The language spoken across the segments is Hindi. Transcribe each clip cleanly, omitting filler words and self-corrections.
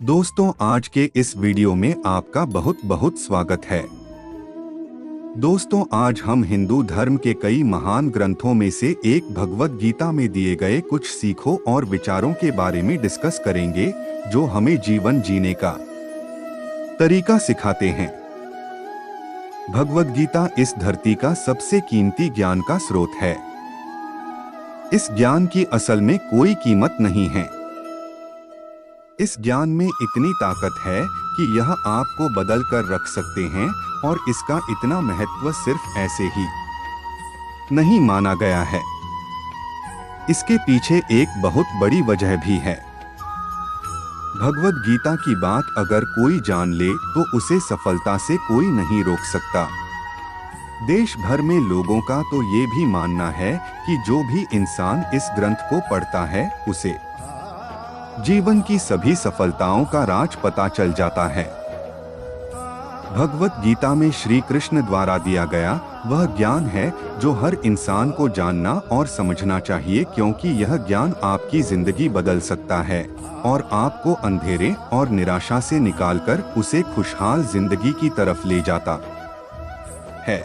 दोस्तों, आज के इस वीडियो में आपका बहुत बहुत स्वागत है। दोस्तों, आज हम हिंदू धर्म के कई महान ग्रंथों में से एक भगवद गीता में दिए गए कुछ सीखों और विचारों के बारे में डिस्कस करेंगे, जो हमें जीवन जीने का तरीका सिखाते हैं। भगवद गीता इस धरती का सबसे कीमती ज्ञान का स्रोत है। इस ज्ञान की असल में कोई कीमत नहीं है। इस ज्ञान में इतनी ताकत है कि यह आपको बदल कर रख सकते हैं, और इसका इतना महत्व सिर्फ ऐसे ही नहीं माना गया है। इसके पीछे एक बहुत बड़ी वजह भी है। भगवद गीता की बात अगर कोई जान ले तो उसे सफलता से कोई नहीं रोक सकता। देश भर में लोगों का तो ये भी मानना है कि जो भी इंसान इस ग्रंथ को पढ़ता है उसे जीवन की सभी सफलताओं का राज पता चल जाता है। भगवद गीता में श्री कृष्ण द्वारा दिया गया वह ज्ञान है जो हर इंसान को जानना और समझना चाहिए, क्योंकि यह ज्ञान आपकी जिंदगी बदल सकता है और आपको अंधेरे और निराशा से निकालकर उसे खुशहाल जिंदगी की तरफ ले जाता है।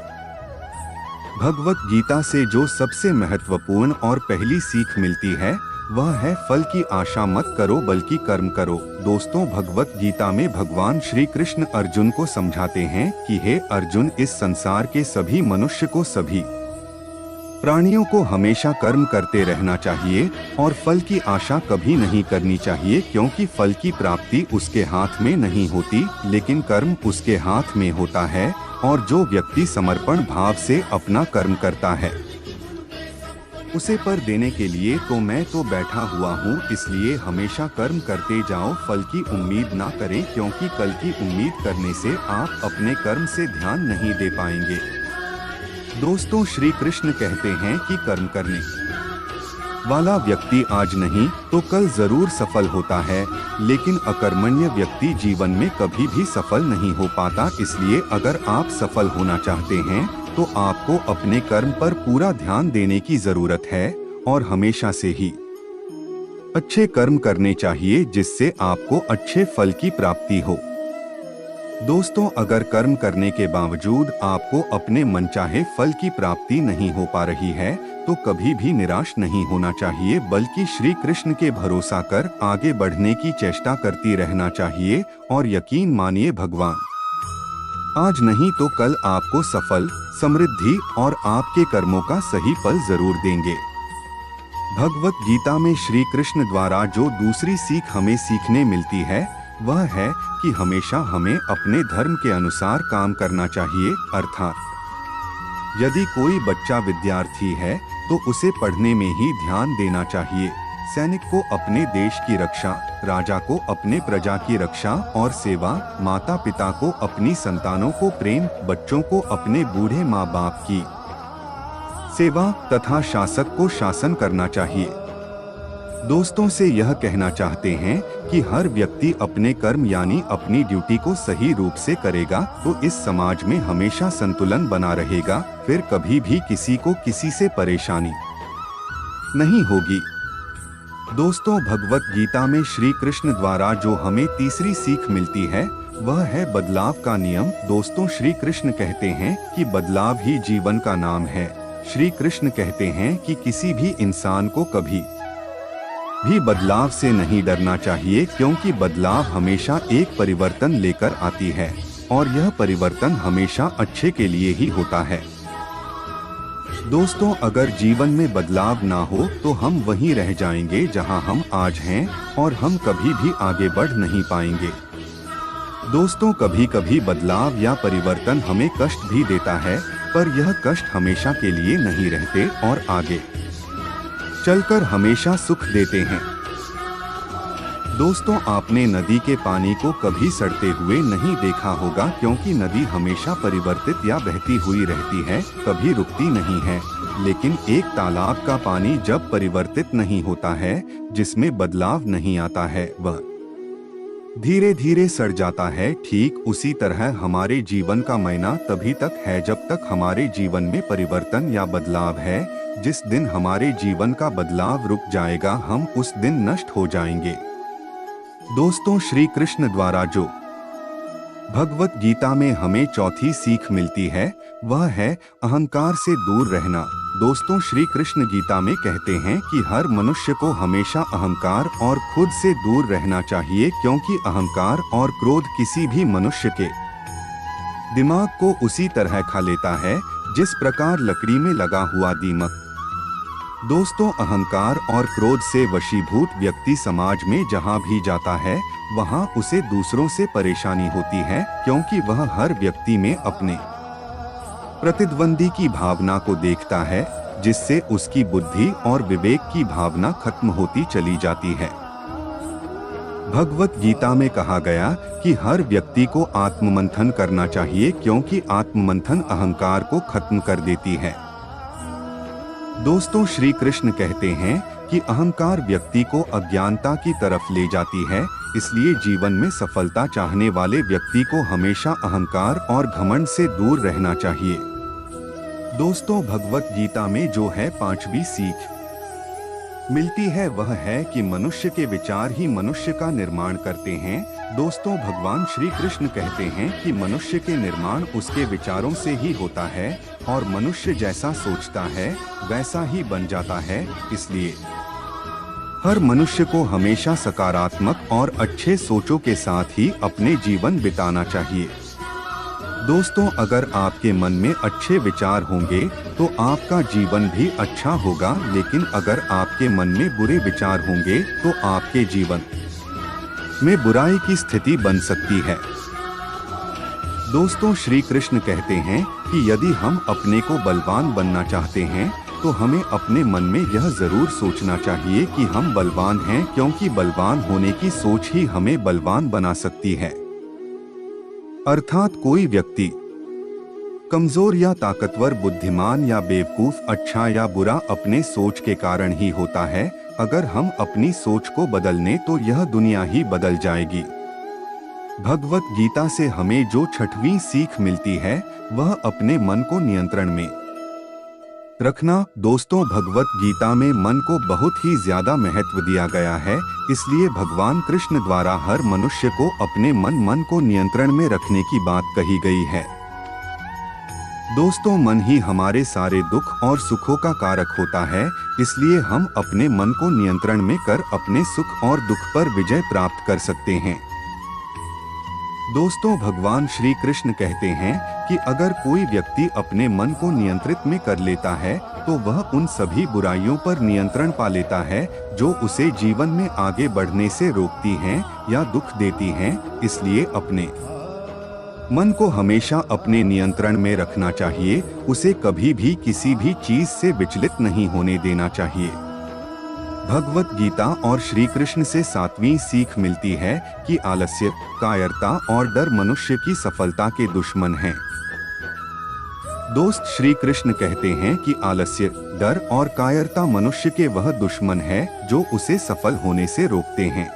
भगवद गीता से जो सबसे महत्वपूर्ण और पहली सीख मिलती है वह है फल की आशा मत करो बल्कि कर्म करो। दोस्तों, भगवत गीता में भगवान श्री कृष्ण अर्जुन को समझाते हैं कि हे अर्जुन, इस संसार के सभी मनुष्य को, सभी प्राणियों को हमेशा कर्म करते रहना चाहिए और फल की आशा कभी नहीं करनी चाहिए, क्योंकि फल की प्राप्ति उसके हाथ में नहीं होती, लेकिन कर्म उसके हाथ में होता है। और जो व्यक्ति समर्पण भाव से अपना कर्म करता है उसे पर देने के लिए तो मैं तो बैठा हुआ हूँ, इसलिए हमेशा कर्म करते जाओ, फल की उम्मीद ना करें, क्योंकि कल की उम्मीद करने से आप अपने कर्म से ध्यान नहीं दे पाएंगे। दोस्तों, श्री कृष्ण कहते हैं कि कर्म करने वाला व्यक्ति आज नहीं तो कल जरूर सफल होता है, लेकिन अकर्मण्य व्यक्ति जीवन में कभी भी सफल नहीं हो पाता। इसलिए अगर आप सफल होना चाहते हैं तो आपको अपने कर्म पर पूरा ध्यान देने की जरूरत है और हमेशा से ही अच्छे कर्म करने चाहिए, जिससे आपको अच्छे फल की प्राप्ति हो। दोस्तों, अगर कर्म करने के बावजूद आपको अपने मनचाहे फल की प्राप्ति नहीं हो पा रही है तो कभी भी निराश नहीं होना चाहिए, बल्कि श्री कृष्ण के भरोसा कर आगे बढ़ने की चेष्टा करती रहना चाहिए। और यकीन मानिए, भगवान आज नहीं तो कल आपको सफल, समृद्धि और आपके कर्मों का सही फल जरूर देंगे। भगवत गीता में श्री कृष्ण द्वारा जो दूसरी सीख हमें सीखने मिलती है वह है कि हमेशा हमें अपने धर्म के अनुसार काम करना चाहिए। अर्थात यदि कोई बच्चा विद्यार्थी है तो उसे पढ़ने में ही ध्यान देना चाहिए। सैनिक को अपने देश की रक्षा, राजा को अपने प्रजा की रक्षा और सेवा, माता पिता को अपनी संतानों को प्रेम, बच्चों को अपने बूढ़े माँ बाप की सेवा तथा शासक को शासन करना चाहिए। दोस्तों से यह कहना चाहते हैं कि हर व्यक्ति अपने कर्म यानी अपनी ड्यूटी को सही रूप से करेगा तो इस समाज में हमेशा संतुलन बना रहेगा, फिर कभी भी किसी को किसी से परेशानी नहीं होगी। दोस्तों, भगवत गीता में श्री कृष्ण द्वारा जो हमें तीसरी सीख मिलती है वह है बदलाव का नियम। दोस्तों, श्री कृष्ण कहते हैं कि बदलाव ही जीवन का नाम है। श्री कृष्ण कहते हैं कि किसी भी इंसान को कभी भी बदलाव से नहीं डरना चाहिए, क्योंकि बदलाव हमेशा एक परिवर्तन लेकर आती है और यह परिवर्तन हमेशा अच्छे के लिए ही होता है। दोस्तों, अगर जीवन में बदलाव ना हो तो हम वहीं रह जाएंगे जहां हम आज हैं और हम कभी भी आगे बढ़ नहीं पाएंगे। दोस्तों, कभी कभी बदलाव या परिवर्तन हमें कष्ट भी देता है, पर यह कष्ट हमेशा के लिए नहीं रहते और आगे चलकर हमेशा सुख देते हैं। दोस्तों, आपने नदी के पानी को कभी सड़ते हुए नहीं देखा होगा, क्योंकि नदी हमेशा परिवर्तित या बहती हुई रहती है, कभी रुकती नहीं है। लेकिन एक तालाब का पानी जब परिवर्तित नहीं होता है, जिसमें बदलाव नहीं आता है, वह धीरे धीरे सड़ जाता है। ठीक उसी तरह हमारे जीवन का मायना तभी तक है जब तक हमारे जीवन में परिवर्तन या बदलाव है। जिस दिन हमारे जीवन का बदलाव रुक जाएगा, हम उस दिन नष्ट हो जाएंगे। दोस्तों, श्री कृष्ण द्वारा जो भगवत गीता में हमें चौथी सीख मिलती है वह है अहंकार से दूर रहना। दोस्तों, श्री कृष्ण गीता में कहते हैं कि हर मनुष्य को हमेशा अहंकार और खुद से दूर रहना चाहिए, क्योंकि अहंकार और क्रोध किसी भी मनुष्य के दिमाग को उसी तरह खा लेता है जिस प्रकार लकड़ी में लगा हुआ दीमक। दोस्तों, अहंकार और क्रोध से वशीभूत व्यक्ति समाज में जहां भी जाता है वहां उसे दूसरों से परेशानी होती है, क्योंकि वह हर व्यक्ति में अपने प्रतिद्वंदी की भावना को देखता है, जिससे उसकी बुद्धि और विवेक की भावना खत्म होती चली जाती है। भगवत गीता में कहा गया कि हर व्यक्ति को आत्ममंथन करना चाहिए, क्योंकि आत्ममंथन अहंकार को खत्म कर देती है। दोस्तों, श्री कृष्ण कहते हैं कि अहंकार व्यक्ति को अज्ञानता की तरफ ले जाती है, इसलिए जीवन में सफलता चाहने वाले व्यक्ति को हमेशा अहंकार और घमंड से दूर रहना चाहिए। दोस्तों, भगवत गीता में जो है पांचवी सीख मिलती है वह है कि मनुष्य के विचार ही मनुष्य का निर्माण करते हैं। दोस्तों, भगवान श्री कृष्ण कहते हैं कि मनुष्य के निर्माण उसके विचारों से ही होता है और मनुष्य जैसा सोचता है वैसा ही बन जाता है। इसलिए हर मनुष्य को हमेशा सकारात्मक और अच्छे सोचों के साथ ही अपने जीवन बिताना चाहिए। दोस्तों, अगर आपके मन में अच्छे विचार होंगे तो आपका जीवन भी अच्छा होगा, लेकिन अगर आपके मन में बुरे विचार होंगे तो आपके जीवन में बुराई की स्थिति बन सकती है। दोस्तों, श्री कृष्ण कहते हैं कि यदि हम अपने को बलवान बनना चाहते हैं तो हमें अपने मन में यह जरूर सोचना चाहिए कि हम बलवान हैं, क्योंकि बलवान होने की सोच ही हमें बलवान बना सकती है। अर्थात कोई व्यक्ति कमजोर या ताकतवर, बुद्धिमान या बेवकूफ, अच्छा या बुरा अपने सोच के कारण ही होता है। अगर हम अपनी सोच को बदलने तो यह दुनिया ही बदल जाएगी। भगवत गीता से हमें जो छठवीं सीख मिलती है वह अपने मन को नियंत्रण में रखना। दोस्तों, भगवत गीता में मन को बहुत ही ज्यादा महत्व दिया गया है, इसलिए भगवान कृष्ण द्वारा हर मनुष्य को अपने मन को नियंत्रण में रखने की बात कही गई है। दोस्तों, मन ही हमारे सारे दुख और सुखों का कारक होता है, इसलिए हम अपने मन को नियंत्रण में कर अपने सुख और दुख पर विजय प्राप्त कर सकते हैं। दोस्तों, भगवान श्री कृष्ण कहते हैं कि अगर कोई व्यक्ति अपने मन को नियंत्रित में कर लेता है तो वह उन सभी बुराइयों पर नियंत्रण पा लेता है जो उसे जीवन में आगे बढ़ने से रोकती हैं या दुख देती हैं। इसलिए अपने मन को हमेशा अपने नियंत्रण में रखना चाहिए, उसे कभी भी किसी भी चीज से विचलित नहीं होने देना चाहिए। भगवत गीता और श्री कृष्ण से सातवीं सीख मिलती है कि आलस्य, कायरता और डर मनुष्य की सफलता के दुश्मन हैं। दोस्त, श्री कृष्ण कहते हैं कि आलस्य, डर और कायरता मनुष्य के वह दुश्मन है जो उसे सफल होने से रोकते हैं।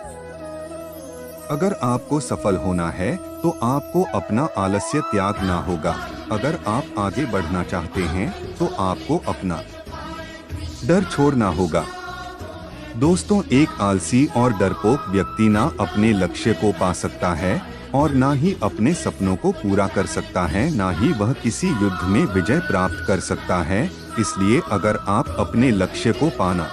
अगर आपको सफल होना है तो आपको अपना आलस्य त्यागना होगा। अगर आप आगे बढ़ना चाहते हैं तो आपको अपना डर छोड़ना होगा। दोस्तों, एक आलसी और डरपोक व्यक्ति ना अपने लक्ष्य को पा सकता है और ना ही अपने सपनों को पूरा कर सकता है, ना ही वह किसी युद्ध में विजय प्राप्त कर सकता है। इसलिए अगर आप अपने लक्ष्य को पाना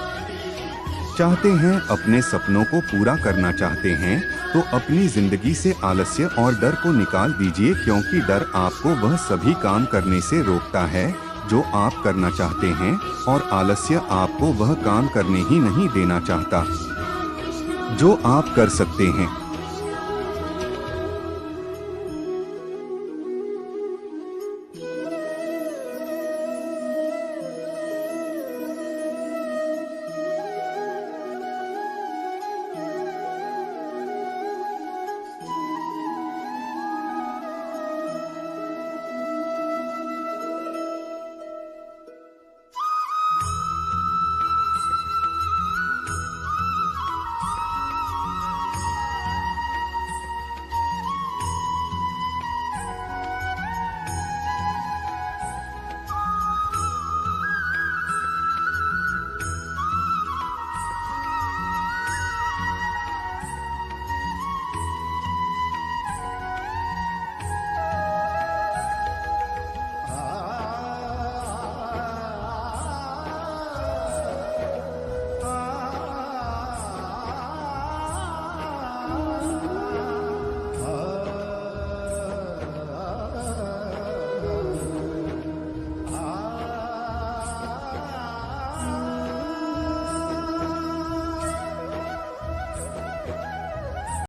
चाहते हैं, अपने सपनों को पूरा करना चाहते हैं, तो अपनी जिंदगी से आलस्य और डर को निकाल दीजिए, क्योंकि डर आपको वह सभी काम करने से रोकता है जो आप करना चाहते हैं और आलस्य आपको वह काम करने ही नहीं देना चाहता जो आप कर सकते हैं।